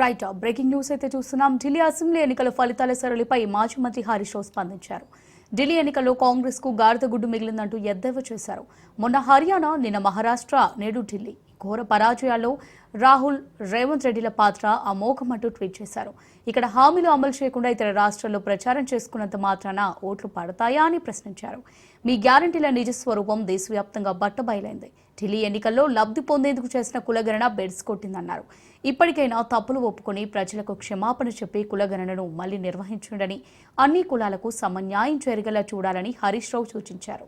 Right breaking news అయితే చూస్తున్నాం. Delhi assembly ఎన్నికల ఫలితాల సరళిపై మాజీ మంత్రి హరీష్ రావు స్పందించారు. ఢిల్లీ ఎన్నికల్లో కాంగ్రెస్ కు గాడిద గుడ్డు మిగిలిందంటూ ఎద్దేవా చేశారు. మొన్న హర్యానా, నిన్న మహారాష్ట్ర, నేడు ఢిల్లీ ఘోర పరాజయాల్లో రాహుల్, రేవంత్ రెడ్డిల పాత్ర అమోఘమంటూ ట్వీట్ చేశారు. ఇక్కడ హామీలు అమలు చేయకుండా ఇతర రాష్ట్రాల్లో ప్రచారం చేసుకున్నంత మాత్రాన ఓట్లు పడతాయా అని ప్రశ్నించారు. మీ గ్యారంటీల నిజ స్వరూపం దేశవ్యాప్తంగా బట్టబయలైంది. ఢిల్లీ ఎన్నికల్లో లబ్ధి పొందేందుకు చేసిన కులగణన బెడ్స్ కొట్టిందన్నారు. ఇప్పటికైనా తప్పులు ఒప్పుకొని ప్రజలకు క్షమాపణ చెప్పి కులగణనను మళ్లీ నిర్వహించండని, అన్ని కులాలకు సమన్యాయం జరిగేలా చూడాలని హరీష్ రావు సూచించారు.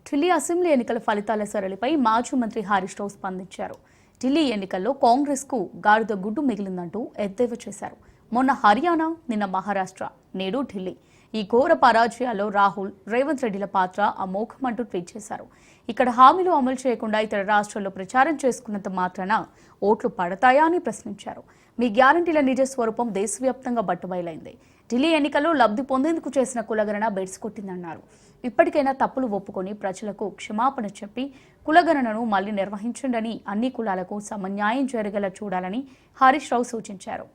ఢిల్లీ అసెంబ్లీ ఎన్నికల ఫలితాల సరళిపై మాజీ మంత్రి హరీష్ రావు స్పందించారు. ఢిల్లీ ఎన్నికల్లో కాంగ్రెస్ కు గాడిద గుడ్డు మిగిలిందంటూ ఎద్దేవా చేశారు. మొన్న హర్యానా, నిన్న మహారాష్ట్ర, నేడు ఢిల్లీ ఈ ఘోర పరాజయాల్లో రాహుల్, రేవంత్ రెడ్డిల పాత్ర అమోఘమంటూ ట్వీట్ చేశారు. ఇక్కడ హామీలు అమలు చేయకుండా ఇతర రాష్ట్రాల్లో ప్రచారం చేసుకున్నంత మాత్రాన ఓట్లు పడతాయా అని ప్రశ్నించారు. మీ గ్యారంటీల నిజ స్వరూపం దేశవ్యాప్తంగా బట్టబయలైంది. ఢిల్లీ ఎన్నికల్లో లబ్ధి పొందేందుకు చేసిన కులగణన బెడ్స్ కొట్టిందన్నారు. ఇప్పటికైనా తప్పులు ఒప్పుకొని ప్రజలకు క్షమాపణ చెప్పి కులగణనను మళ్లీ నిర్వహించండని, అన్ని కులాలకు సమన్యాయం జరిగేలా చూడాలని హరీష్ రావు సూచించారు.